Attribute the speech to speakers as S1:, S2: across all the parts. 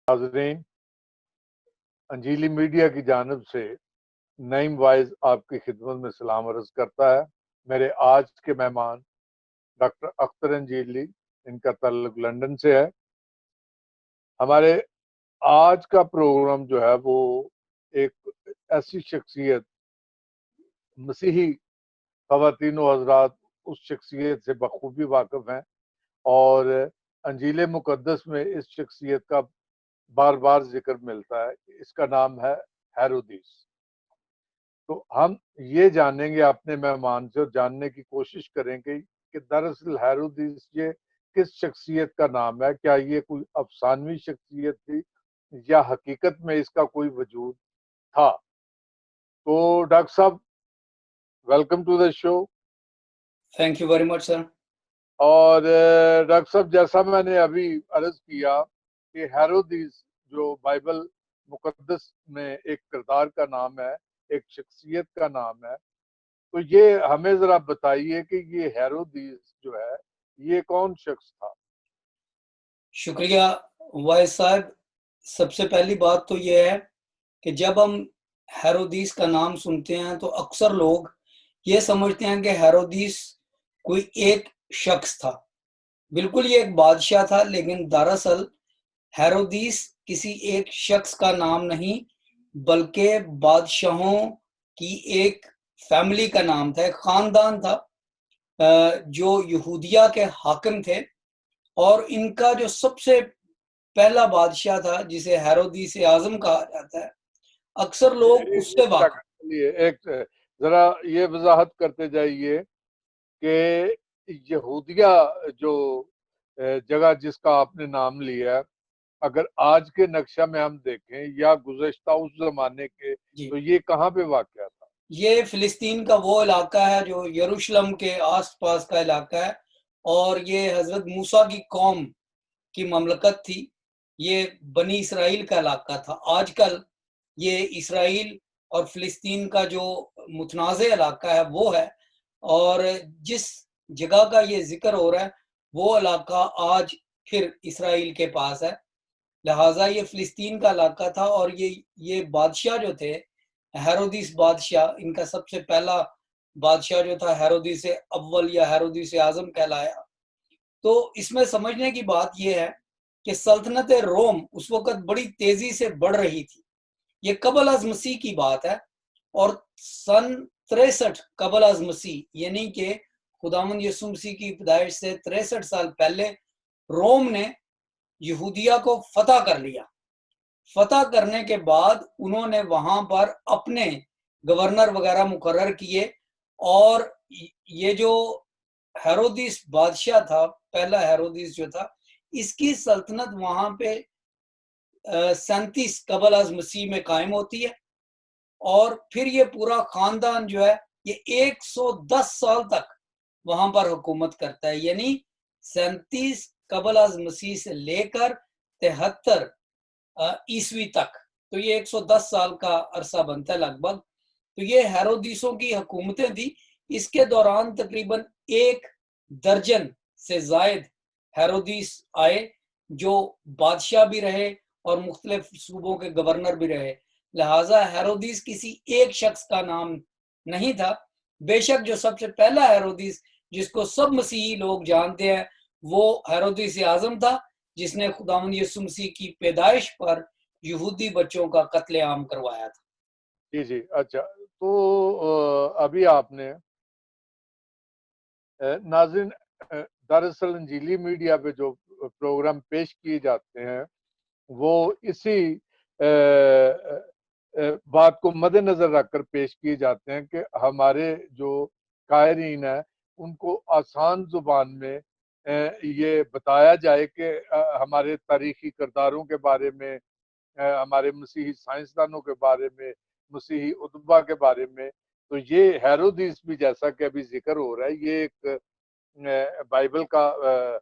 S1: नाज़रीन, अंजीली मीडिया की जानिब से नईम वाइज आपकी खिदमत में सलाम अर्ज़ करता है। मेरे आज के मेहमान डॉक्टर अख्तर अंजीली, इनका ताल्लुक लंदन से है। हमारे आज का प्रोग्राम जो है वो एक ऐसी शख्सियत, मसीही ख़वातीन व हज़रात उस शख्सियत से बखूबी वाकिफ़ हैं और अंजील मुक़द्दस में इस शख्सियत का बार बार जिक्र मिलता है। इसका नाम है हेरोदीस। तो हम ये जानेंगे अपने मेहमान से और जानने की कोशिश करेंगे कि दरअसल हेरोदीस ये किस शख्सियत का नाम है। क्या ये कोई अफसानवी शख्सियत थी या हकीकत में इसका कोई वजूद था। तो डॉक्टर साहब, welcome to the show.
S2: Thank you very much sir.
S1: और डॉक्टर साहब, जैसा मैंने अभी अर्ज किया कि हेरोदीस जो बाइबल मुकद्दस में एक किरदार का नाम है, एक शख्सियत का नाम है, तो ये हमें जरा बताइए कि ये हेरोदीस जो है ये कौन शख्स था।
S2: शुक्रिया वाइस साहब। सबसे पहली बात तो ये है कि जब हम हेरोदीस का नाम सुनते हैं तो अक्सर लोग ये समझते हैं कि हेरोदीस कोई एक शख्स था। बिल्कुल ये एक बादशाह था, लेकिन दरअसल हेरोदीस किसी एक शख्स का नाम नहीं, बल्कि बादशाहों की एक फैमिली का नाम था, एक खानदान था जो यहूदिया के हाकिम थे। और इनका जो सबसे पहला बादशाह था, जिसे हेरोदीस आजम कहा जाता है, अक्सर लोग उससे वाकिफ।
S1: एक जरा ये वजाहत करते जाइए कि यहूदिया जो जगह जिसका आपने नाम लिया है, अगर आज के नक्शा में हम देखें या गुज़श्ता उस जमाने के, तो ये कहाँ पे वाक़या था।
S2: ये फिलिस्तीन का वो इलाका है जो यरूशलेम के आसपास का इलाका है, और ये हजरत मूसा की कौम की ममलकत थी। ये बनी इसराइल का इलाका था। आजकल ये इसराइल और फिलिस्तीन का जो मुतनाज़ इलाका है वो है, और जिस जगह का ये जिक्र हो रहा है वो इलाका आज फिर इसराइल के पास है। लिहाजा ये फिलिस्तीन का इलाका था। और ये बादशाह जो थे, हेरोदिस बादशाह, इनका सबसे पहला बादशाह जो था हेरोदिस अव्वल या हेरोदिस आजम कहलाया। तो इसमें समझने की बात यह है कि सल्तनत रोम उस वक्त बड़ी तेजी से बढ़ रही थी। ये कबल अज मसीह की बात है, और सन 63 कबल अज मसीह, यानी कि खुदावंद यीशु मसीह की पैदाइश से 63 साल पहले रोम ने यहूदिया को फतह कर लिया। फतह करने के बाद उन्होंने वहां पर अपने गवर्नर वगैरह मुकर्रर किए, और ये जो हेरोदिस बादशाह था, पहला हेरोदिस जो था, इसकी सल्तनत वहां पे 37 कबल अज मसीह में कायम होती है। और फिर ये पूरा खानदान जो है ये 110 साल तक वहां पर हुकूमत करता है, यानी 37 कबल अज मसीह से लेकर 73 ईस्वी तक। तो ये 110 साल का अरसा बनता है लगभग। तो ये हेरोदिसों की हुकूमतें थी। इसके दौरान तकरीबन 1 दर्जन से जायद हेरोदिस आए, जो बादशाह भी रहे और मुख्तलिफ सूबों के गवर्नर भी रहे। लिहाजा हेरोदिस किसी एक शख्स का नाम नहीं था। बेशक जो सबसे पहला हेरोदिस जिसको सब मसीही लोग जानते हैं वो हेरोदिस आजम था, जिसने खुदावंद यीशु मसीह की पैदाइश पर यहूदी बच्चों का कत्लेआम करवाया था।
S1: जी जी, अच्छा। तो अभी आपने नाज़रीन, दरअसल अंजीली मीडिया पे जो प्रोग्राम पेश किए जाते हैं वो इसी बात को मद्देनजर रखकर पेश किए जाते हैं कि हमारे जो कायरीन है उनको आसान जुबान में ये बताया जाए कि हमारे तारीखी किरदारों के बारे में, हमारे मसीही साइंसदानों के बारे में, मसीही उदबा के बारे में। तो ये हेरोदिस भी, जैसा कि अभी जिक्र हो रहा है, ये एक बाइबल का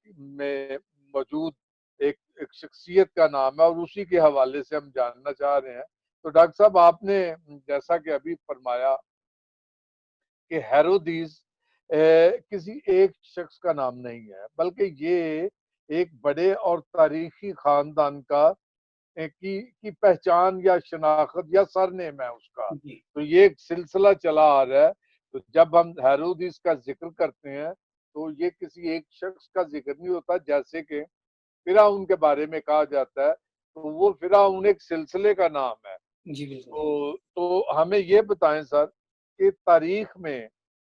S1: में मौजूद एक शख्सियत का नाम है और उसी के हवाले से हम जानना चाह रहे हैं। तो डॉक्टर साहब, आपने जैसा कि अभी फरमाया कि हेरोदिस किसी एक शख्स का नाम नहीं है, बल्कि ये एक बड़े और तारीखी खानदान का की पहचान या शनाख्त या सरनेम है उसका।
S2: जी,
S1: तो ये एक सिलसिला चला आ रहा है। तो जब हम हेरोदिस का ज़िक्र करते हैं, तो ये किसी एक शख्स का ज़िक्र नहीं होता, जैसे कि फ़िरऔन के बारे में कहा जाता है, तो वो फ़िरऔन एक सिलसिले का नाम है।
S2: जी, बिल्कुल।
S1: तो हमें ये बताएँ सर कि तारीख में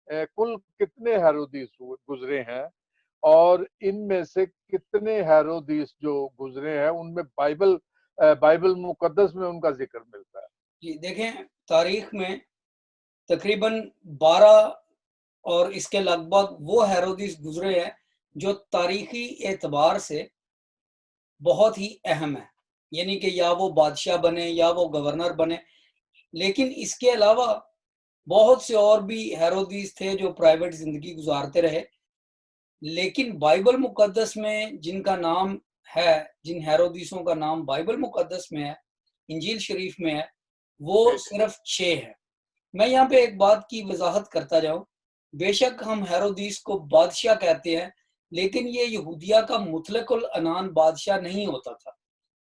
S1: कुल कितने हेरोदिस हुए गुज़रे हैं? और इनमें से कितने हेरोदिस जो गुज़रे हैं, उनमें बाइबल मुक़द्दस में उनका ज़िक्र मिलता है?
S2: जी, देखें तारीख में तकरीबन 12 और इसके लगभग वो हेरोदिस गुज़रे हैं, जो तारीखी एतबार से बहुत ही अहम है। यानी कि या वो बादशाह बने या वो गवर्नर बने, लेकिन इसके अलावा बहुत से और भी हेरोदिस थे जो प्राइवेट ज़िंदगी गुज़ारते रहे। लेकिन बाइबल मुक़द्दस में जिनका नाम है, जिन हेरोदिसों का नाम बाइबल मुक़द्दस में है, इंजील शरीफ में है, वो
S1: जी, जी।
S2: सिर्फ़ 6 हैं। मैं यहाँ पे एक बात की वज़ाहत करता जाऊँ, बेशक हम हेरोदिस को बादशाह कहते हैं, लेकिन ये यहूदिया का मुतलकुल अनान बादशाह नहीं होता था,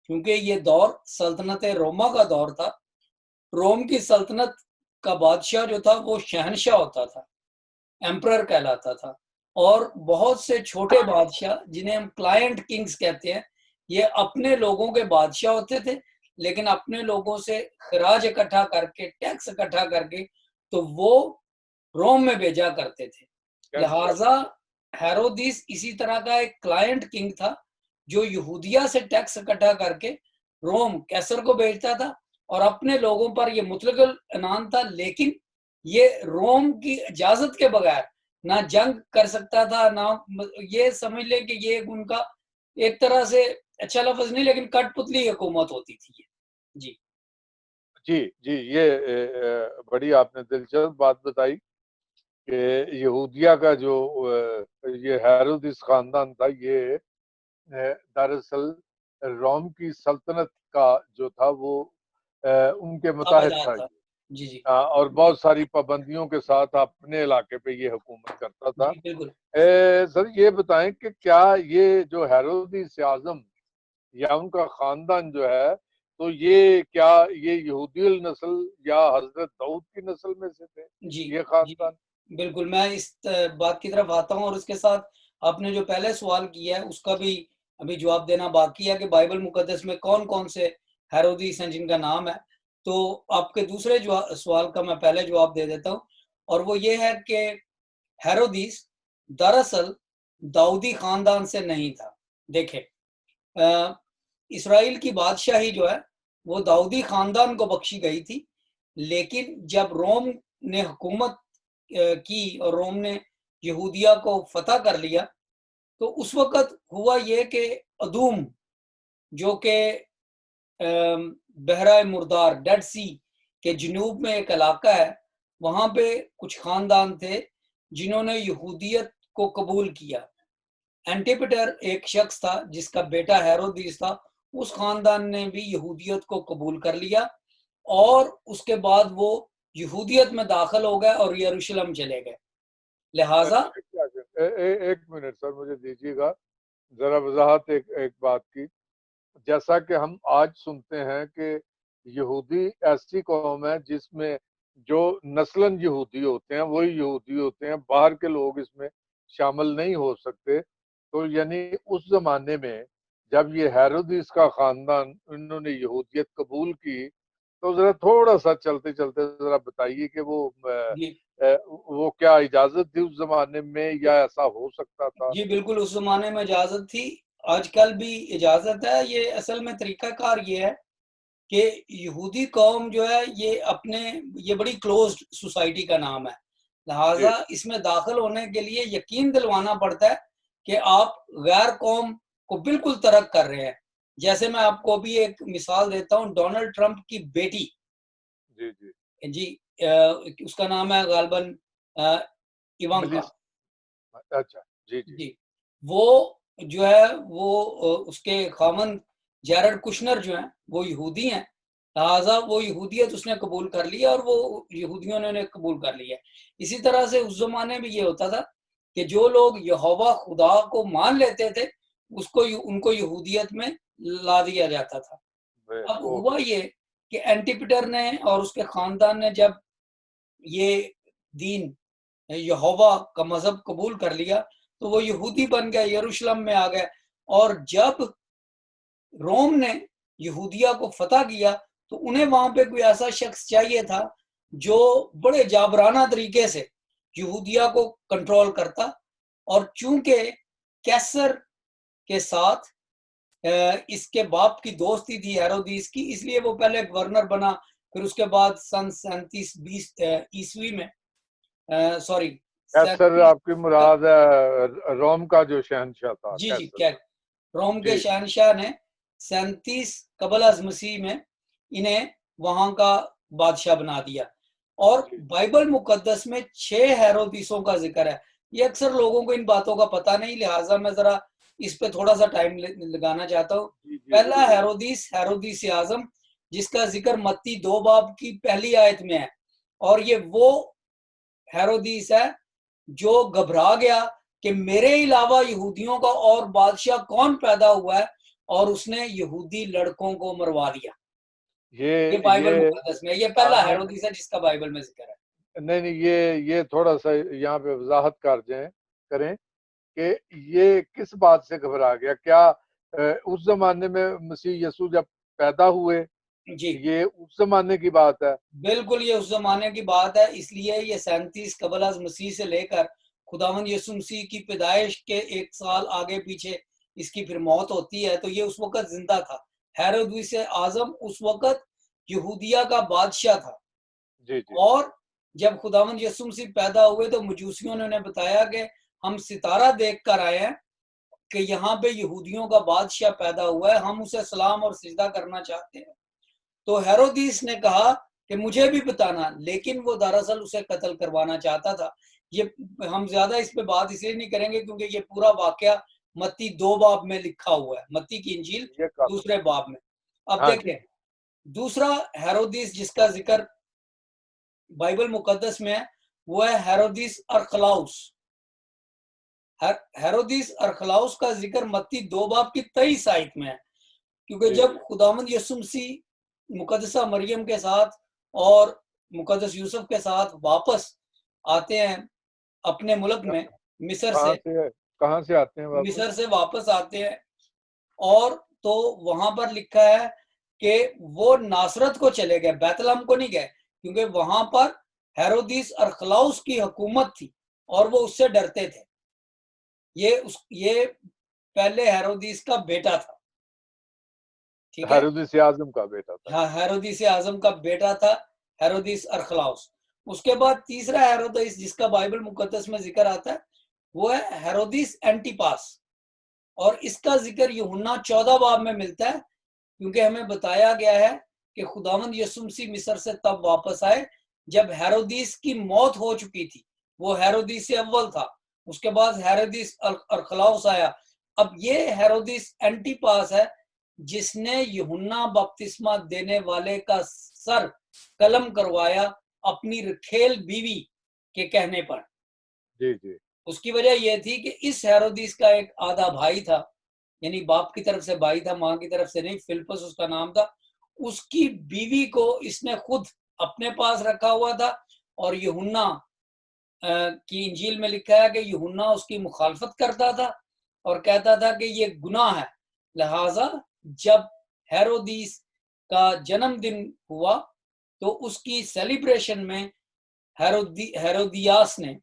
S2: क्योंकि ये दौर सल्तनत रोमा का दौर था। रोम की सल्तनत का बादशाह जो था वो शहंशाह होता था, एम्परर कहलाता था। और बहुत से छोटे बादशाह जिन्हें हम क्लाइंट किंग्स कहते हैं, ये अपने लोगों के बादशाह होते थे, लेकिन अपने लोगों से खराज इकट्ठा करके, टैक्स इकट्ठा करके, तो वो रोम में भेजा करते थे।
S1: कैंसर।
S2: लिहाजा हेरोदिस इसी तरह का एक क्लाइंट किंग था, जो यहूदिया से टैक्स इकट्ठा करके रोम कैसर को भेजता था, और अपने लोगों पर ये मुतलकुल इनाम था। लेकिन ये रोम की इजाजत के बगैर ना जंग कर सकता था, ना ये समझ लें कि ये उनका एक तरह से, अच्छा लफ्ज नहीं, लेकिन कठपुतली हुकूमत होती थी ये। जी,
S1: जी, जी, ये बड़ी आपने दिलचस्प बात बताई कि यहूदिया का जो ये हेरोदिस ख़ानदान था, ये दरअसल रोम की सल्तनत का जो था वो उनके मुताहिद
S2: ताबेदार
S1: था
S2: था।
S1: ये।
S2: जी, जी।
S1: और बहुत सारी पाबंदियों के साथ अपने इलाके पे ये हुकूमत करता था।
S2: जी, बिल्कुल।
S1: सर ये बताएँ कि क्या ये जो हेरोदिस आज़म या उनका ख़ानदान जो है, तो ये क्या ये यहूदी नस्ल या हज़रत दाऊद की नस्ल में से थे,
S2: जी,
S1: ये
S2: जी।
S1: ख़ानदान?
S2: बिल्कुल, मैं इस बात की तरफ आता हूँ, और उसके साथ आपने जो पहले सवाल किया है, उसका भी अभी जवाब देना बाकी है कि बाइबल मुक़द्दस में कौन-कौन से हेरोदिस हैं जिनका नाम है। तो आपके दूसरे सवाल का मैं पहले जवाब दे देता हूँ, और वो ये है कि हेरोदिस दरअसल दाऊदी ख़ानदान से नहीं था। देखें, अ, इस्राइल की बादशाही जो है, वो दाऊदी ख़ानदान को बख्शी गई थी, लेकिन जब रोम ने हुकूमत की और रोम ने यहूदिया को फ़तह कर लिया, तो उस वक़्त हुआ ये कि अदूम, जो कि बहरा मुर्दार, डेड सी के जनूब में एक इलाका है, वहाँ पे कुछ ख़ानदान थे, जिन्होंने यहूदियत को कबूल किया। एंटिपेटर एक शख्स था जिसका बेटा हेरोदिस था, उस खानदान ने भी यहूदियत को कबूल कर लिया, और उसके बाद वो यहूदियत में दाखिल हो गए और यरूशलेम चले गए। लिहाजा
S1: क्या ए ए एक मिनट सर मुझे दीजिएगा, ज़रा वज़ाहत एक एक बात की। जैसा कि हम आज सुनते हैं कि यहूदी ऐसी कौम है जिसमें जो नस्लन यहूदी होते हैं वही यहूदी होते हैं, बाहर के लोग इसमें शामिल नहीं हो सकते। तो यानी उस ज़माने में जब ये हेरोदिस का ख़ानदान इन्होंने यहूदियत कबूल की, तो ज़रा थोड़ा-सा चलते-चलते ज़रा बताइए कि
S2: जी,
S1: वो क्या इजाज़त थी उस ज़माने में या ऐसा हो सकता था?
S2: जी बिल्कुल, उस ज़माने में इजाज़त थी, आजकल भी इजाज़त है। ये असल में तरीक़ाकार ये है कि यहूदी कौम जो है, ये अपने, ये बड़ी क्लोज़्ड सोसाइटी का नाम है।
S1: जी,
S2: लिहाज़ा इसमें दाखिल होने के लिए यकीन दिलवाना पड़ता है कि आप गैर कौम को बिल्कुल तर्क कर रहे हैं। जैसे मैं आपको अभी एक मिसाल देता हूँ, डोनाल्ड ट्रंप की बेटी,
S1: जी, जी।
S2: जी, उसका नाम है गालिबन अ, इवांका।
S1: मिलिस अच्छा, जी, जी।
S2: जी, वो जो है वो उसके खामंद जैरड कुशनर जो हैं, वो यहूदी हैं, लिहाज़ा वो यहूदियत उसने कबूल कर ली है, और वो यहूदियों ने उन्हें कबूल कर लिया है। इसी तरह से उस ज़माने में ये होता था कि जो लोग यहोवा खुदा को मान लेते थे, उनको यहूदियत में ला दिया जाता था। अब हुआ ये कि एंटिपटर ने और उसके खानदान ने जब ये दीन यहोवा का मजहब कबूल कर लिया तो वो यहूदी बन गए, यरूशलेम में आ गए। और जब रोम ने यहूदिया को फतह किया तो उन्हें वहां पे कोई ऐसा शख्स चाहिए था जो बड़े जाबराना तरीके से यहूदिया को कंट्रोल करता। और चूंकि कैसर के साथ इसके बाप की दोस्ती थी हेरोदीस की, इसलिए वो पहले गवर्नर बना। फिर उसके बाद सन 37-20 ईस्वी में, सॉरी,
S1: कैसर आपकी मुराद है रोम का जो शहंशाह था?
S2: जी जी,
S1: कैसर,
S2: रोम के
S1: जी
S2: शहंशाह ने 37 कबल अज मसीह में इन्हें वहां का बादशाह बना दिया। और
S1: जी
S2: बाइबल मुकद्दस में 6 हेरोदीसों का जिक्र है। ये अक्सर लोगों को इन बातों का पता नहीं, लिहाजा मैं जरा इस पे थोड़ा सा टाइम लगाना चाहता हूँ।
S1: जी जी
S2: पहला
S1: जरूर।
S2: हेरोदीस, हेरोदीस आजम, जिसका जिक्र मत्ती 2 बाब की पहली आयत में है। और ये वो हेरोदीस है जो घबरा गया कि मेरे अलावा यहूदियों का और बादशाह कौन पैदा हुआ है, और उसने यहूदी लड़कों को मरवा दिया। ये बाइबल
S1: ये
S2: मुकद्दस में, ये पहला
S1: आपने,
S2: हेरोदीस है जिसका बाइबल में जिक्र है।
S1: नहीं नहीं, ये थोड़ा सा यहाँ पे वजाहत कर जाए करें कि ये किस बात से घबरा गया? क्या उस जमाने में मसीह यसु जब पैदा हुए,
S2: जी
S1: ये उस जमाने की बात है?
S2: बिल्कुल, ये उस जमाने की बात है। इसलिए ये 37 कबल अज मसीह से लेकर खुदावंद यीशु मसीह की पैदाइश के 1 साल आगे पीछे इसकी फिर मौत होती है, तो ये उस वक्त जिंदा था। हेरोदीस आजम उस वक्त यहूदिया का बादशाह था।
S1: जी जी
S2: और जब खुदावंद यीशु मसीह पैदा हुए तो मजूसियों ने उन्हें बताया कि हम सितारा देख कर आए हैं कि यहाँ पे यहूदियों का बादशाह पैदा हुआ है, हम उसे सलाम और सिजदा करना चाहते हैं। तो हेरोदीस ने कहा कि मुझे भी बताना, लेकिन वो दरअसल उसे कत्ल करवाना चाहता था। ये हम ज्यादा इस पे बात इसलिए नहीं करेंगे क्योंकि ये पूरा वाकया मत्ती 2 बाब में लिखा हुआ है, मत्ती की इंजील
S1: ये काफी,
S2: दूसरे बाब में। अब
S1: हाँ जी
S2: देखें, दूसरा हेरोदीस जिसका जिक्र बाइबल मुकद्दस में है वो है हेरोदीस अरखलाउस। हेरोदीस अरखलाउस का जिक्र मत्ती 2 बाब की 23 आयत में है। क्योंकि
S1: जी
S2: जब
S1: जी
S2: खुदावंद यीशु मसीह मुकद्दसा मरियम के साथ और मुकद्दस यूसुफ के साथ वापस आते हैं अपने मुल्क में, मिस्र
S1: कहाँ
S2: से,
S1: से, कहाँ से आते हैं वापस?
S2: मिस्र से वापस आते हैं। और तो वहां पर लिखा है कि वो नासरत को चले गए, बैतलहम को नहीं गए, क्योंकि वहां पर हेरोदीस अरखलाउस की हुकूमत थी और वो उससे डरते थे। ये पहले हेरोदीस का बेटा था, ठीक है।
S1: हेरोदिस आजम का बेटा था।
S2: हाँ, हेरोदीस आजम का बेटा था हेरोदीस अरखलाउस। उसके बाद तीसरा हेरोदीस जिसका बाइबल मुकद्दस में जिक्र आता है वो है हेरोदीस एंटिपास। और इसका जिक्र यूहन्ना 14 बाब में मिलता है, क्योंकि हमें बताया गया है कि खुदावंद यीशु मसीह मिस्र से तब वापस आए जब हेरोदीस की मौत हो चुकी थी। वो हेरोदीस से अव्वल था, उसके बाद हेरोदीस अरखलाउस आया। अब ये हेरोदीस एंटिपास है जिसने यूहन्ना बपतिस्मा देने वाले का सर कलम करवाया अपनी रखेल बीवी के कहने पर।
S1: जी जी
S2: उसकी वजह यह थी कि इस हेरोदीस का एक आधा भाई था, यानी बाप की तरफ से भाई था, मां की तरफ से नहीं, फिलिपस उसका नाम था। उसकी बीवी को इसने खुद अपने पास रखा हुआ था। और यूहन्ना की इंजील में लिखा है कि यूहन्ना उसकी मुखालफत करता था और कहता था कि ये गुनाह है। लिहाजा जब हेरोदीस का जन्मदिन हुआ तो उसकी सेलिब्रेशन में हेरोदियास ने,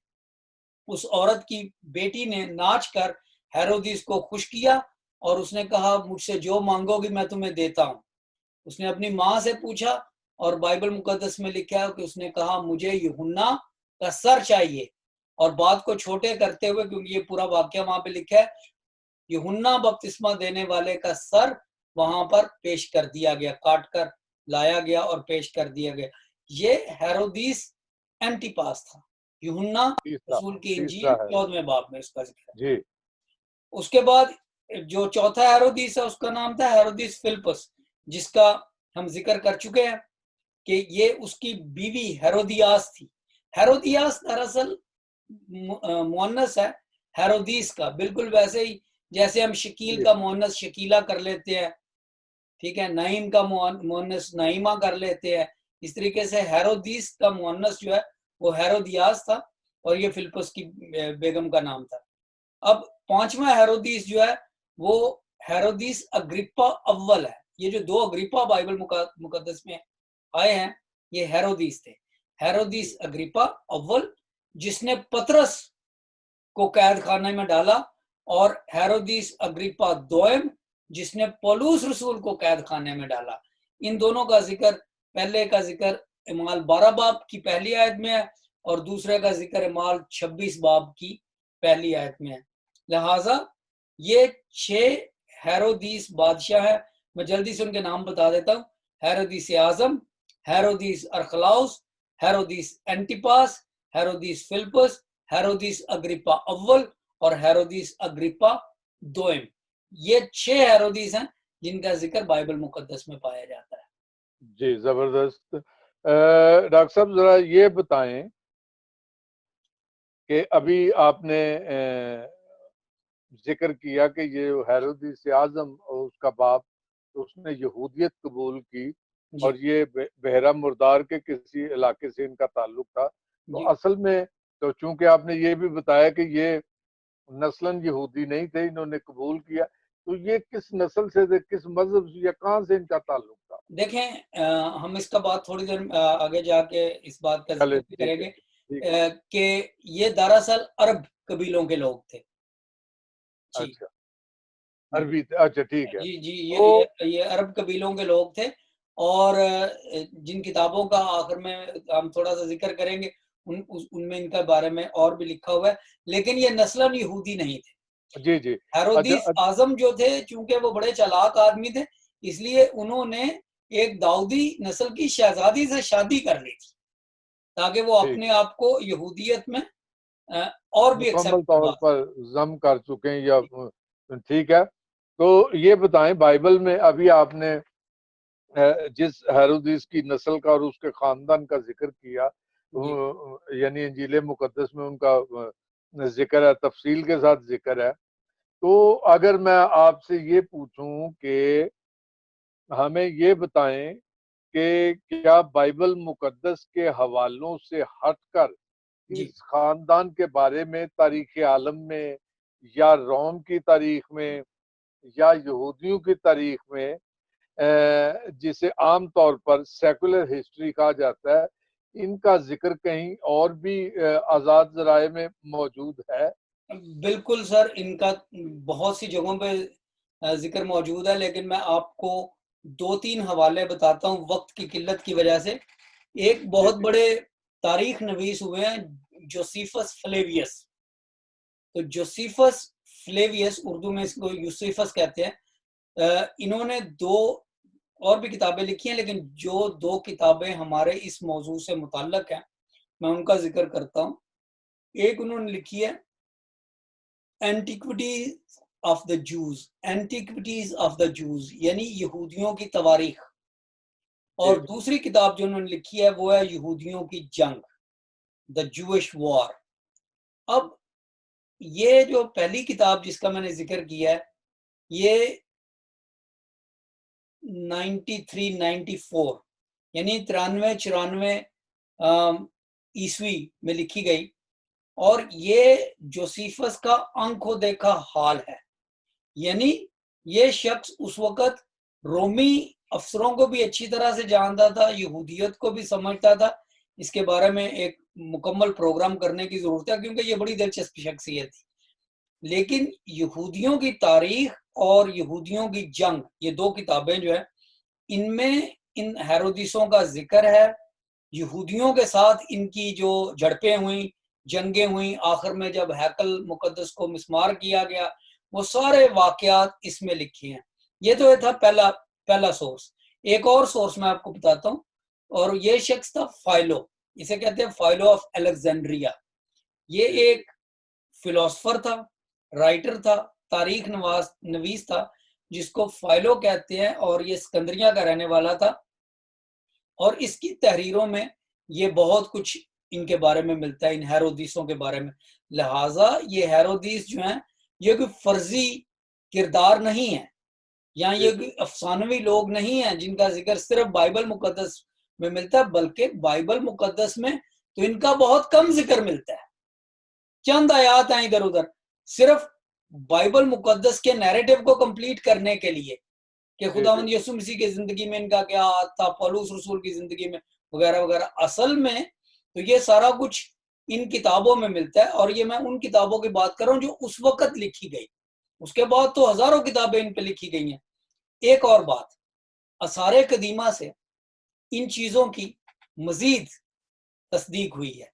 S2: उस औरत की बेटी ने, नाच कर हेरोदीस को खुश किया। और उसने कहा मुझसे जो मांगोगी मैं तुम्हें देता हूँ। उसने अपनी माँ से पूछा और बाइबल मुकद्दस में लिखा है कि उसने कहा मुझे यूहन्ना का सर चाहिए। और बात को छोटे करते हुए, क्योंकि ये पूरा वाक्य वहां पे लिखा है, यूहन्ना बपतिस्मा देने वाले का सर वहां पर पेश कर दिया गया, काट कर लाया गया और पेश कर दिया गया। ये हेरोदीस एंटिपास था। यूहन्ना
S1: तीसरा,
S2: रसूल की
S1: तीसरा
S2: इंजील
S1: है।
S2: 14वें बाब में इसका जिक्र है।
S1: जी
S2: उसके बाद जो चौथा हेरोदीस है उसका नाम था हेरोदीस फिलिपस, जिसका हम जिक्र कर चुके हैं कि ये उसकी बीवी हेरोदियास थी। हेरोदियास दरअसल मुअन्नस है हेरोदीस का, बिल्कुल वैसे ही जैसे हम शकील का मुअन्नस शकीला कर लेते हैं, ठीक है, नईम का मुअन्नस नईमा कर लेते हैं। इस तरीके से हेरोदीस का मुअन्नस जो है वो हेरोदियास था और ये फिलिपस की बेगम का नाम था। अब पांचवा हेरोदीस जो है वो हेरोदीस अग्रिप्पा अव्वल है। ये जो दो अग्रिप्पा बाइबल मुकद्दस में आए हैं ये हेरोदीस थे। हेरोदीस अग्रिप्पा अव्वल जिसने पतरस को कैद खाने में डाला, और हेरोदीस अग्रिप्पा दोयम जिसने पौलुस रसूल को कैद खाने में डाला। इन दोनों का जिक्र, पहले का जिक्र इमाल 12 बाब की पहली आयत में है और दूसरे का जिक्र इमाल 26 बाब की पहली आयत में है। लिहाजा ये 6 हेरोदीस बादशाह है। मैं जल्दी से उनके नाम बता देता हूँ। हेरोदीस आजम, हेरोदीस अरखलाउस, हेरोदीस एंटिपास, हेरोदीस फिलिपस, हेरोदीस अग्रिप्पा अव्वल और हेरोदीस अग्रिप्पा दोयम। ये 6 हेरोदीस हैं जिनका जिक्र बाइबल मुकद्दस में पाया जाता है।
S1: जी, जबरदस्त। डॉक्टर साहब जरा ये बताएं कि अभी आपने जिक्र किया कि ये हेरोदिस आजम और उसका बाप, तो उसने यहूदियत कबूल की और
S2: जी
S1: ये बहरा मुर्दार के किसी इलाके से इनका ताल्लुक था। तो
S2: जी
S1: असल में तो चूंकि आपने ये भी बताया कि ये नस्लन यहूदी नहीं थे, इन्होंने कबूल किया, तो ये किस नस्ल से थे, किस मजहब से या कहाँ से इनका ताल्लुक था?
S2: देखें, हम इसका बात थोड़ी देर आगे जाके इस बात का
S1: चले,
S2: जिक्र भी
S1: ठीक है,
S2: करेंगे
S1: ठीक है।
S2: कि ये दरअसल अरब कबीलों के लोग थे। जी
S1: अच्छा, अरबी थे, अच्छा ठीक है।
S2: जी जी,
S1: तो
S2: ये अरब कबीलों के लोग थे। और जिन किताबों का आखिर में हम थोड़ा सा जिक्र करेंगे उनमें इनका बारे में और भी लिखा हुआ है, लेकिन ये नस्लन यहूदी नहीं थे।
S1: जी जी। अच्छा,
S2: हेरोदीस आजम जो थे, चूंकि वो बड़े चालाक आदमी थे, इसलिए उन्होंने एक दाऊदी नस्ल की शहजादी से शादी कर ली थी ताकि वो
S1: ठीक,
S2: अपने आप को यहूदियत में और भी
S1: मुकम्मल
S2: एक्सेप्ट
S1: तौर
S2: करवा
S1: पर
S2: सकें।
S1: जम कर चुके हैं या ठीक है। तो ये बताएं, बाइबल में अभी आपने जिस हेरोदिस की नस्ल का और उसके खानदान का जिक्र किया,
S2: जी
S1: यानी इंजील मुकद्दस में उनका जिक्र है, तफसील के साथ जिक्र है। तो अगर मैं आपसे ये पूछूं कि हमें ये बताएं कि क्या बाइबल मुकद्दस के हवालों से हटकर
S2: जी
S1: इस खानदान के बारे में तारीख आलम में या रोम की तारीख में या यहूदियों की तारीख में, जिसे आम तौर पर सेकुलर हिस्ट्री कहा जाता है, इनका जिक्र कहीं और भी आजाद जराए में मौजूद है?
S2: बिल्कुल सर, इनका बहुत सी जगहों पे जिक्र मौजूद है, लेकिन मैं आपको 2-3 हवाले बताता हूँ वक्त की किल्लत की वजह से। एक
S1: जी
S2: बहुत
S1: जी।
S2: बड़े तारीख नवीस हुए हैं जोसेफस फ्लेवियस। तो जोसेफस फ्लेवियस, उर्दू में इसको यूसेफस कहते हैं। इन्होंने 2 और भी किताबें लिखी हैं, लेकिन जो 2 किताबें हमारे इस मौजू से मुतल्लक हैं, मैं उनका जिक्र करता हूँ। एक उन्होंने लिखी है antiquities of the Jews, antiquities of the Jews यानी यहूदियों की तवारीख।
S1: जी
S2: और दूसरी किताब जो उन्होंने लिखी है वो है यहूदियों की जंग, द जूइश वॉर। अब ये जो पहली किताब जिसका मैंने जिक्र किया है, ये 93-94 यानी 93-94 ईस्वी में लिखी गई, और ये जोसेफस का आंखों देखा हाल है। यानी ये शख्स उस वक़्त रोमी अफ़सरों को भी अच्छी तरह से जानता था, यहूदियत को भी समझता था। इसके बारे में एक मुकम्मल प्रोग्राम करने की ज़रूरत है क्योंकि ये बड़ी दिलचस्प शख्सियत थी। लेकिन यहूदियों की तारीख और यहूदियों की जंग, ये 2 किताबें जो हैं, इनमें इन हेरोदिसों का ज़िक्र है। यहूदियों के साथ इनकी जो झड़पें हुई, जंगें हुई, आखिर में जब हैकल मुकद्दस को मिस्मार किया गया, वो सारे वाकयात इसमें लिखे हैं। ये तो ये था पहला पहला सोर्स। एक और सोर्स मैं आपको बताता हूँ, और ये शख्स था फाइलो। इसे कहते हैं फाइलो ऑफ अलेक्जेंड्रिया। ये
S1: जी जी।
S2: एक फिलोसफर था, राइटर था, तारीख नवीस था, जिसको फाइलो कहते हैं, और ये सिकंदरिया का रहने वाला था। और इसकी तहरीरों में ये बहुत कुछ इनके बारे में मिलता है, इन हेरोदीसों के बारे में। लिहाजा ये हेरोदीस जो हैं, ये कोई फर्जी किरदार नहीं है, यहाँ ये
S1: जी,
S2: अफसानवी लोग नहीं हैं जिनका जिक्र सिर्फ बाइबल मुकद्दस में मिलता है, बल्कि बाइबल मुकद्दस में तो इनका बहुत कम जिक्र मिलता है। चंद आयात हैं इधर उधर, सिर्फ बाइबल मुकद्दस के नैरेटिव को कंप्लीट करने के लिए कि
S1: जी, जी,
S2: खुदावंद यीशु मसीह की जिंदगी में इनका क्या हाथ था, पौलुस रसूल की जिंदगी में वगैरह वगैरह। असल में तो ये सारा कुछ इन किताबों में मिलता है, और ये मैं उन किताबों की बात कर रहा हूँ जो उस वक्त लिखी गई। उसके बाद तो हजारों किताबें इन पे लिखी गई हैं। एक और बात, आसारे कदीमा से इन चीजों की मजीद तस्दीक हुई है।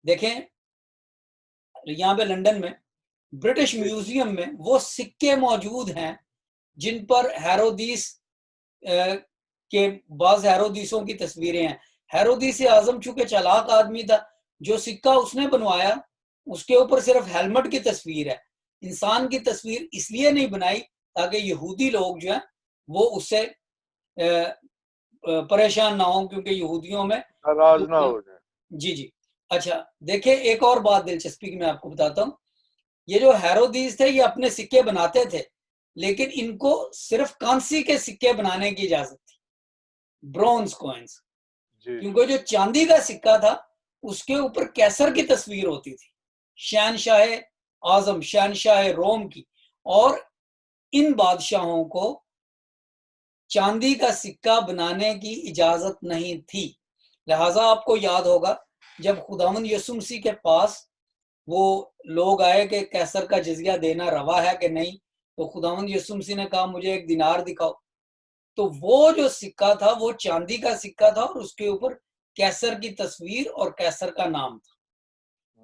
S2: देखें, यहाँ पे लंदन में ब्रिटिश
S1: जी,
S2: म्यूजियम में वो सिक्के मौजूद हैं जिन पर हेरोदीस के बाज हेरोदीसों की तस्वीरें हैं। हेरोदीस आजम चूंकि चालाक आदमी था, जो सिक्का उसने बनवाया उसके ऊपर सिर्फ हेलमेट की तस्वीर है, इंसान की तस्वीर इसलिए नहीं बनाई ताकि यहूदी लोग जो है वो उससे परेशान ना हो, क्योंकि यहूदियों में
S1: नाराज ना हो जाए।
S2: जी जी। अच्छा, देखिए एक और बात दिलचस्पी की मैं आपको बताता हूँ। ये जो हेरोदीस थे ये अपने सिक्के बनाते थे, लेकिन इनको सिर्फ कांसी के सिक्के बनाने की इजाजत थी, ब्रॉन्ज कॉइन्स।
S1: जी, जी,
S2: क्योंकि जो चांदी का सिक्का था उसके ऊपर कैसर की तस्वीर होती थी, शहनशाह आजम, शहनशाह रोम की, और इन बादशाहों को चांदी का सिक्का बनाने की इजाजत नहीं थी। लिहाजा आपको याद होगा जब खुदावंद यीशु मसीह के पास वो लोग आए कि कैसर का जिजिया देना रवा है कि नहीं, तो खुदावंद यीशु मसीह ने कहा मुझे एक दिनार दिखाओ। तो वो जो सिक्का था वो चांदी का सिक्का था और उसके ऊपर कैसर की तस्वीर और कैसर का नाम था।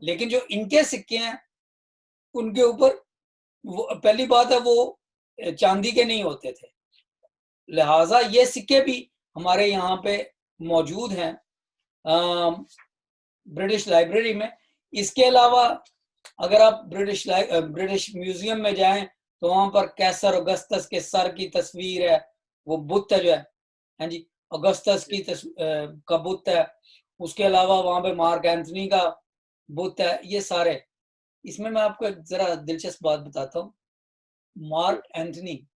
S2: लेकिन जो इनके सिक्के हैं उनके ऊपर पहली बात है वो चांदी के नहीं होते थे। लिहाजा ये सिक्के भी हमारे यहाँ पे मौजूद हैं ब्रिटिश लाइब्रेरी में। इसके अलावा अगर आप ब्रिटिश म्यूजियम में जाएं तो वहां पर कैसर अगस्तस के सर की तस्वीर है, वो बुत है जो है, हाँ जी, अगस्तस की का बुत है। उसके अलावा वहां पे मार्क एंथनी का बुत है। ये सारे, इसमें मैं आपको एक जरा दिलचस्प बात बताता हूँ।
S1: जी,
S2: मार्क एंथनी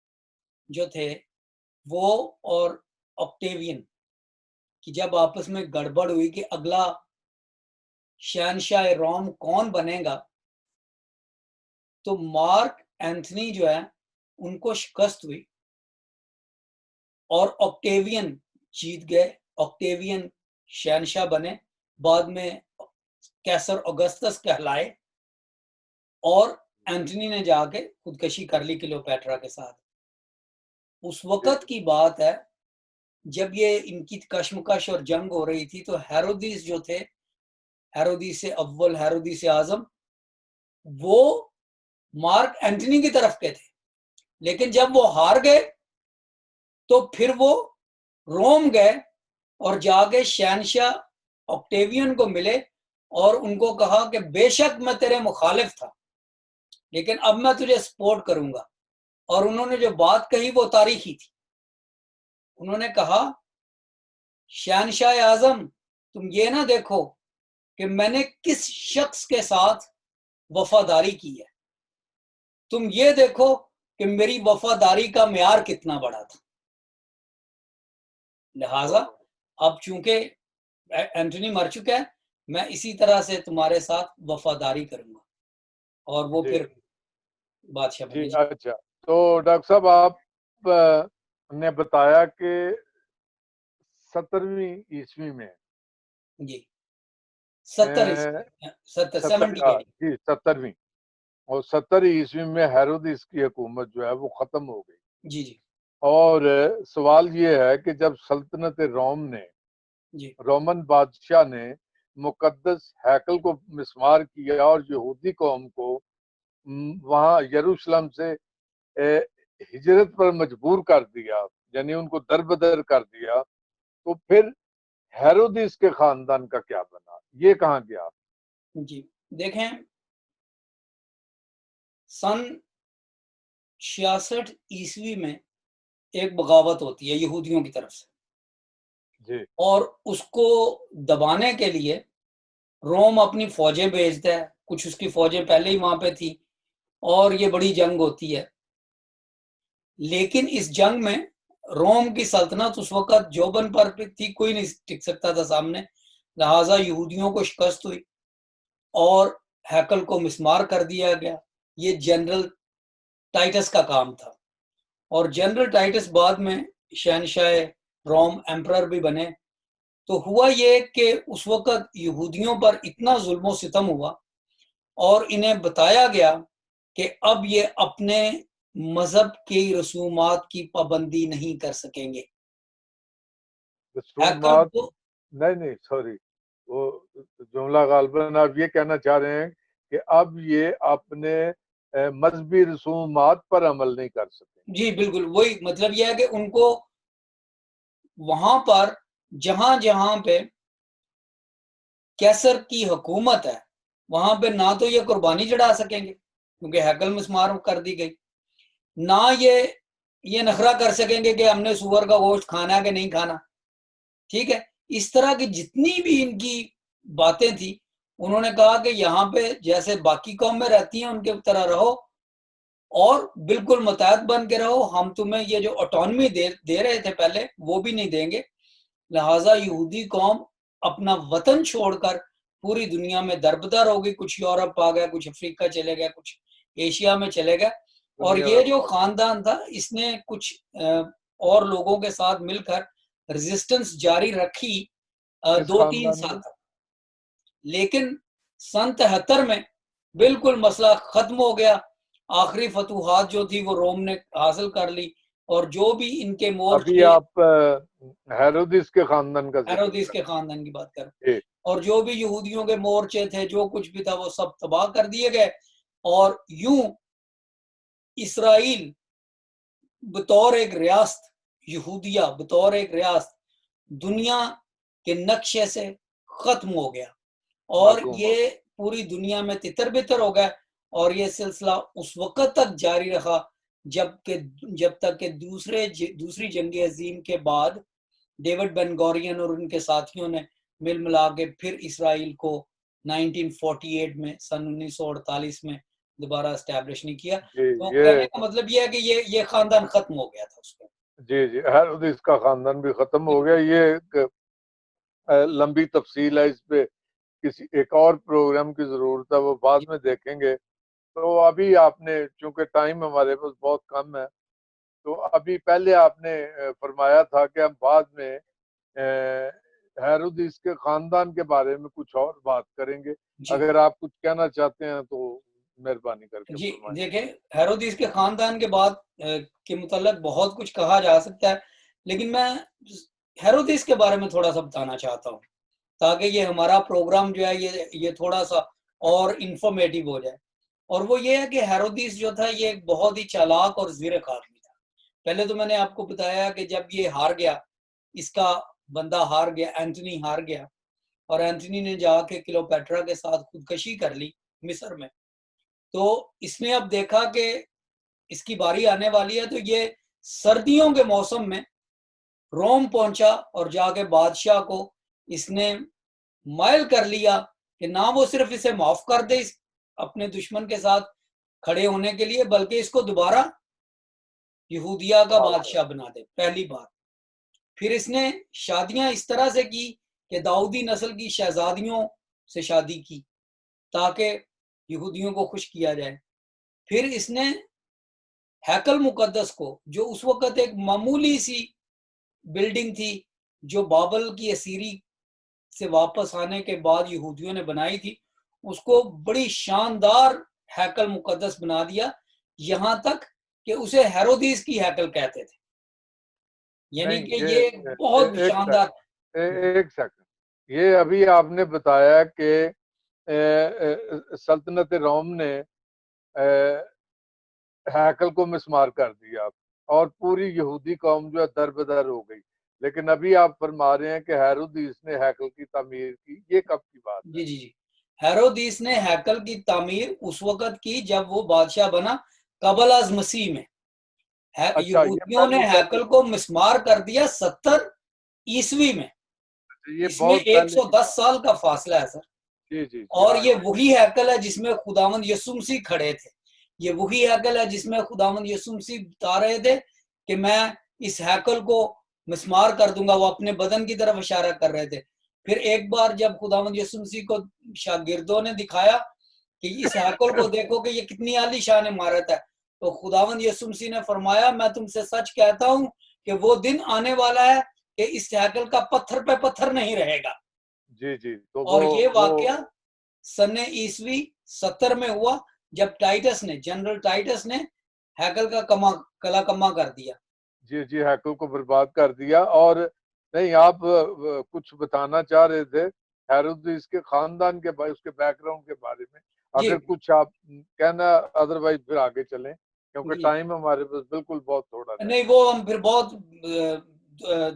S2: जो थे वो और ऑक्टेवियन की जब आपस में गड़बड़ हुई कि अगला शहनशाह रोम कौन बनेगा, तो मार्क एंथनी जो है उनको शिकस्त हुई और ऑक्टेवियन जीत गए। ऑक्टेवियन शहनशाह बने, बाद में कैसर ऑगस्टस कहलाए, और एंटनी ने जाके खुदकशी कर ली क्लियोपैट्रा के साथ। उस
S1: जी,
S2: वक्त की बात है जब ये इनकी कशमकश और जंग हो रही थी, तो हेरोदीस जो थे, हेरोदीस अव्वल, हेरोदीस आजम, वो मार्क एंटनी की तरफ के थे। लेकिन जब वो हार गए तो फिर वो रोम गए और जाके शहनशाह ऑक्टेवियन को मिले और उनको कहा कि बेशक मैं तेरे मुखालिफ था, लेकिन अब मैं तुझे सपोर्ट करूंगा। और उन्होंने जो बात कही वो तारीखी थी। उन्होंने कहा, शहनशाह आजम, तुम ये ना देखो कि मैंने किस शख्स के साथ वफादारी की है, तुम ये देखो कि मेरी वफादारी का म्यार कितना बड़ा था। लिहाजा अब चूंकि एंटनी मर चुका है, मैं इसी तरह से तुम्हारे साथ वफादारी करूंगा। और वो
S1: जी,
S2: फिर बादशाह
S1: जी,
S2: बने। जी
S1: अच्छा। तो डॉक्टर साहब आप ने बताया कि 17वीं ईस्वी में
S2: जी,
S1: अ,
S2: 70 ईस्वी, 70,
S1: 70
S2: 70 एडी।
S1: जी 17वीं, और 70 ईस्वी में हेरोदिस की हुकूमत जो है वो खत्म हो गई।
S2: जी जी
S1: और सवाल ये है कि जब सल्तनत रोम ने,
S2: जी
S1: रोमन बादशाह ने मुकद्दस हैकल को मिस्मार किया और यहूदी कौम को वहां यरूशलेम से हिजरत पर मजबूर कर दिया, यानी उनको दरबदर कर दिया, तो फिर हेरोदिस के खानदान का क्या बना, ये कहाँ गया?
S2: जी। देखें, सन 66 ईस्वी में एक बगावत होती है यहूदियों की तरफ से,
S1: जी,
S2: और उसको दबाने के लिए रोम अपनी फौजें भेजता है। कुछ उसकी फौजें पहले ही वहां पे थी और ये बड़ी जंग होती है। लेकिन इस जंग में रोम की सल्तनत उस वक्त जोबन पर थी, कोई नहीं टिक सकता था सामने, लिहाजा यहूदियों को शिकस्त हुई और हैकल को मिस्मार कर दिया गया। ये जनरल टाइटस का काम था और जनरल टाइटस बाद में शहनशाह रोम एम्परर भी बने। तो हुआ ये कि उस वक्त यहूदियों पर इतना जुल्म सितम हुआ और इन्हें बताया गया कि अब ये अपने मजहब की रसूमात की पाबंदी नहीं कर सकेंगे। हैकल
S1: रसूमात
S2: को
S1: नहीं नहीं सॉरी, वो जुमला गालबन आप ये कहना चाह रहे हैं कि अब ये अपने मजहबी रसूमात पर अमल नहीं कर सकेंगे।
S2: जी बिल्कुल, वही मतलब यह है कि उनको वहां पर जहां जहां पे कैसर की हुकूमत है वहां पे ना तो ये कुर्बानी चढ़ा सकेंगे क्योंकि हैकल मिस्मार कर दी गई, ना ये नखरा कर सकेंगे कि हमने सुअर का गोश्त खाना है कि नहीं खाना। ठीक है, इस तरह की जितनी भी इनकी बातें थी, उन्होंने कहा कि यहाँ पे जैसे बाकी कौम में रहती हैं उनके तरह रहो और बिल्कुल मुतहद बन के रहो, हम तुम्हें ये जो ऑटोनमी दे रहे थे पहले वो भी नहीं देंगे। लिहाजा यहूदी कौम अपना वतन छोड़कर पूरी दुनिया में दरबदर हो गई, कुछ यूरोप आ गया, कुछ अफ्रीका चले गए, कुछ एशिया में चले गए। और
S1: दुनिया
S2: ये
S1: में
S2: जो खानदान था इसने कुछ और लोगों के साथ मिलकर रेजिस्टेंस जारी रखी
S1: इस
S2: 2-3
S1: खानदान
S2: साल
S1: में
S2: तक, लेकिन सन 73 में बिल्कुल मसला खत्म हो गया। आखिरी फतूहात जो थी वो रोम ने हासिल कर ली और जो भी इनके
S1: अभी
S2: मोर्चे,
S1: आप हेरोदिस के खानदान का जिक्र
S2: हेरोदिस
S1: कर
S2: के खानदान की बात कर,
S1: रहे हैं।
S2: और जो भी यहूदियों के मोर्चे थे जो कुछ भी था वो सब तबाह कर दिए गए और यूं इसराइल बतौर एक रियासत, यहूदिया बतौर एक रियासत दुनिया के नक्शे से खत्म हो गया और
S1: मासूम हो
S2: ये पूरी दुनिया में तितर बितर हो गया। और ये सिलसिला उस वक्त तक जारी रहा जब तक कि दूसरी जंग अजीम के बाद डेविड बेन गॉरियन और उनके साथियों ने मिल मिला के फिर इसराइल को 1948 में, सन 1948 में दोबारा एस्टैब्लिश नहीं किया।
S1: जी
S2: तो
S1: ये
S2: कहने का मतलब ये है कि ये खानदान खत्म हो गया था उसका।
S1: जी जी हेरोदिस का खानदान भी खत्म हो गया। ये एक लंबी तफसील है, इस पे किसी एक और प्रोग्राम की जरूरत है, वो बाद में देखेंगे। तो अभी आपने, चूंकि टाइम हमारे पास बहुत कम है, तो अभी पहले आपने फरमाया था कि हम बाद में हेरोदिस के खानदान के बारे में कुछ और बात करेंगे।
S2: जी
S1: अगर आप कुछ कहना चाहते हैं तो मेहरबानी करके
S2: जी
S1: फरमाएं।
S2: देखें, हेरोदिस के खानदान के बाद के मुतल्लक बहुत कुछ कहा जा सकता है, लेकिन मैं हेरोदिस के बारे में थोड़ा सा बताना चाहता हूँ ताकि ये हमारा प्रोग्राम जो है ये थोड़ा सा और इंफॉर्मेटिव हो जाए। और वो ये है कि हेरोदिस जो था ये एक बहुत ही चालाक और ज़िरक आदमी था। पहले तो मैंने आपको बताया कि जब ये हार गया, इसका बंदा हार गया, एंटनी हार गया और एंटनी ने जाके क्लियोपेट्रा के साथ खुदकशी कर ली मिस्र में। तो इसने अब देखा कि इसकी बारी आने वाली है, तो ये सर्दियों के मौसम में रोम पहुंचा और जाके बादशाह को इसने मायल कर लिया कि ना वो सिर्फ इसे माफ कर दे अपने दुश्मन के साथ खड़े होने के लिए, बल्कि इसको दोबारा यहूदिया का
S1: बहाल कर।
S2: बादशाह बना दे पहली बार। फिर इसने शादियां इस तरह से की कि दाऊदी नस्ल की शहजादियों से शादी की ताकि यहूदियों को खुश किया जाए। फिर इसने हैकल मुकद्दस को, जो उस वक्त एक मामूली सी बिल्डिंग थी जो बाबल की असीरी से वापस आने के बाद यहूदियों ने बनाई थी, उसको बड़ी शानदार हैकल मुकद्दस बना दिया, यहां तक कि उसे हेरोदिस की हैकल कहते थे। यानी
S1: नहीं
S2: कि
S1: ये
S2: ये बहुत
S1: एक
S2: शानदार।
S1: सेकंड, एक सेकंड। ये अभी आपने बताया कि सल्तनत रोम ने हैकल को मिस्मार कर दिया और पूरी यहूदी कौम जो है दरबदर हो गई। लेकिन अभी आप फरमा रहे हैं कि हेरोदिस ने हैकल की तामीर की, ये कब की बात है?
S2: जी जी जी, हेरोदिस ने हैकल की तामीर उस वक्त की जब वो बादशाह बना कबल अज मसीह में।
S1: अच्छा, ये
S2: यहूदियों ने
S1: पहले पहले
S2: हैकल को मिस्मार कर दिया 70 ईस्वी में।
S1: ये
S2: इसमें
S1: बहुत पहले की
S2: 110
S1: बात।
S2: साल का फासला है सर।
S1: जी जी जी
S2: और
S1: हाँ
S2: ये
S1: जी।
S2: वही हैकल है जिसमें खुदावंद यीशु मसीह खड़े थे। ये वही हैकल है जिसमें खुदावंद यीशु मसीह बता रहे थे कि मैं इस हैकल को मिस्मार कर दूंगा। वो अपने बदन की तरफ इशारा कर रहे थे। फिर एक बार जब खुदावंद यीशु मसीह को शागिर्दों ने दिखाया कि इस हैकल को देखो कि ये कितनी आलीशान इमारत है, तो खुदावंद यीशु मसीह ने फरमाया, मैं तुमसे सच कहता हूं कि वो दिन आने वाला है कि इस हैकल का पत्थर पे पत्थर नहीं रहेगा।
S1: जी, जी। तो
S2: और ये
S1: वो
S2: वाकया सने ईसवी 70 में हुआ, जब जनरल टाइटस ने हैकल का कला कमा कर दिया।
S1: जी, जी, हैकल को बर्बाद कर दिया। और नहीं, आप कुछ बताना चाह रहे थे हेरोदिस के खानदान के उसके बैकग्राउंड के बारे में।
S2: जी,
S1: अगर कुछ आप कहना, अदरवाइज़ फिर आगे चलें, क्योंकि
S2: जी।
S1: टाइम हमारे पास बिल्कुल बहुत थोड़ा रह
S2: नहीं,
S1: गया।
S2: वो हम फिर बहुत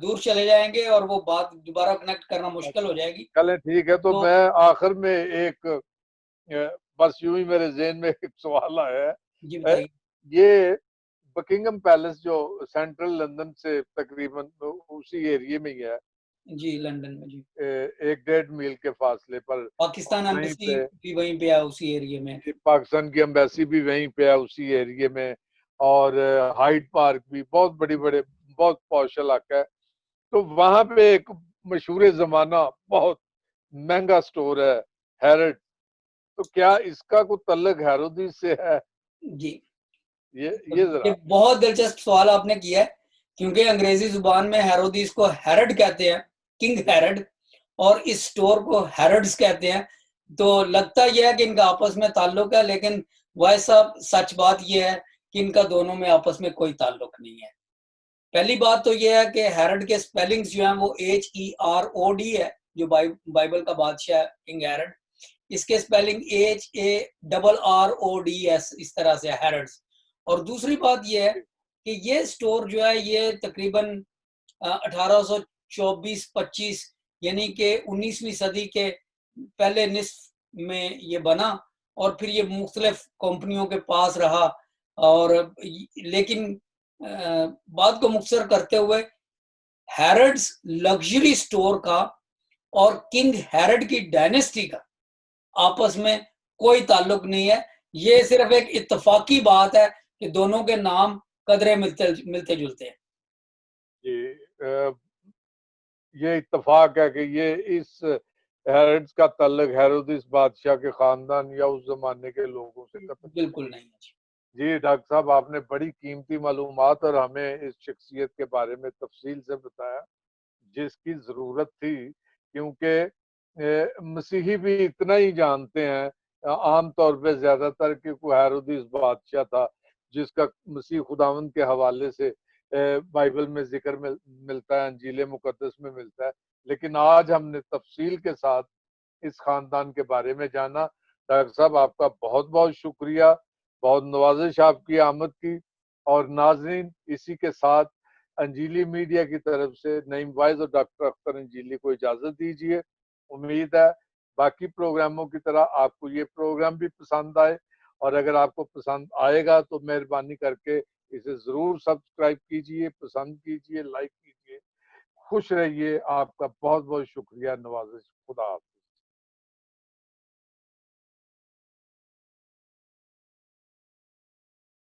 S2: दूर चले जाएँगे और वो बात दोबारा कनेक्ट करना मुश्किल
S1: अच्छा,
S2: हो जाएगी।
S1: चलें ठीक है। तो
S2: तो
S1: मैं आखिर में एक बस यूँ ही मेरे ज़हन में एक सवाल आया है।
S2: जी,
S1: अ,
S2: बताइए।
S1: ये बकिंघम पैलेस जो सेंट्रल लंदन से तकरीबन उसी एरिया में ही है,
S2: जी, लंदन में, जी।
S1: 1 डेढ़ मील के फासले पर, और
S2: पाकिस्तान
S1: वहीं
S2: एम्बेसी
S1: पे
S2: भी वहीं पे है उसी एरिया में।
S1: पाकिस्तान की एम्बेसी भी वहीं पे है उसी एरिया में। और हाइड पार्क भी बहुत बड़े-बड़े, बहुत पॉश इलाका है। तो वहाँ पे एक मशहूर ज़माना बहुत महँगा स्टोर है, हैरड्स। तो क्या इसका कोई तल्लुक हेरोदिस से है?
S2: जी।
S1: ये
S2: ये
S1: ज़रा।
S2: बहुत दिलचस्प सवाल आपने किया है, क्योंकि अंग्रेजी ज़ुबान में हेरोदिस को हेरड कहते हैं, किंग
S1: जी,
S2: हेरड, और इस स्टोर को हैरड्स कहते हैं। तो लगता ये है कि इनका आपस में ताल्लुक है, लेकिन भाई साहब सच बात ये है कि इनका दोनों में आपस में कोई ताल्लुक नहीं है। पहली बात तो ये है कि हेरड के स्पेलिंग्स जो हैं वो HEROD है, जो बाइबल का बादशाह है किंग हेरड। इसके स्पेलिंग HARRODS इस तरह से है, हेरड्स। और दूसरी बात ये है
S1: जी,
S2: कि ये स्टोर जो है ये तकरीबन 1824-25 यानी कि 19वीं सदी के पहले निस्फ में ये बना, और फिर ये मुख्तलिफ कंपनियों के पास रहा। और लेकिन बात को मुख्तसर करते हुए, हैरड्स लग्जरी स्टोर का और किंग हैरड की डायनेस्टी का आपस में कोई ताल्लुक नहीं है। ये सिर्फ एक इत्तफाकी बात है कि दोनों के नाम कदरे मिलते मिलते जुलते हैं।
S1: जी। ये इत्तेफ़ाक है कि ये इस हेरोड्स का तल्लुक हेरोदिस बादशाह के ख़ानदान या उस ज़माने के लोगों से कतई नहीं
S2: बिल्कुल
S1: है।
S2: नहीं है जी।
S1: जी, डॉक्टर साहब, आपने बड़ी कीमती मालूमात और हमें इस शख्सियत के बारे में तफ़सील से बताया, जिसकी ज़रूरत थी, क्योंकि मसीही भी इतना ही जानते हैं आम तौर पे ज़्यादातर कि कोई हेरोदिस बादशाह था, जिसका मसीह खुदावंद के हवाले से बाइबल में ज़िक्र मिलता है, अंजील मुक़द्दस में मिलता है। लेकिन आज हमने तफ़सील के साथ इस ख़ानदान के बारे में जाना। डॉक्टर साहब, आपका बहुत-बहुत शुक्रिया, बहुत नवाज़िश आपकी आमद की। और नाज़रीन, इसी के साथ अंजीली मीडिया की तरफ से नईम वाइज़ और डॉक्टर अख्तर अंजीली को इजाज़त दीजिए। उम्मीद है बाकी प्रोग्रामों की तरह आपको ये प्रोग्राम भी पसंद आए, और अगर आपको पसंद आएगा तो मेहरबानी करके इसे ज़रूर सब्सक्राइब कीजिए, पसंद कीजिए, लाइक कीजिए। खुश रहिए। आपका बहुत-बहुत शुक्रिया, नवाज़िश। खुदा हाफ़िज़।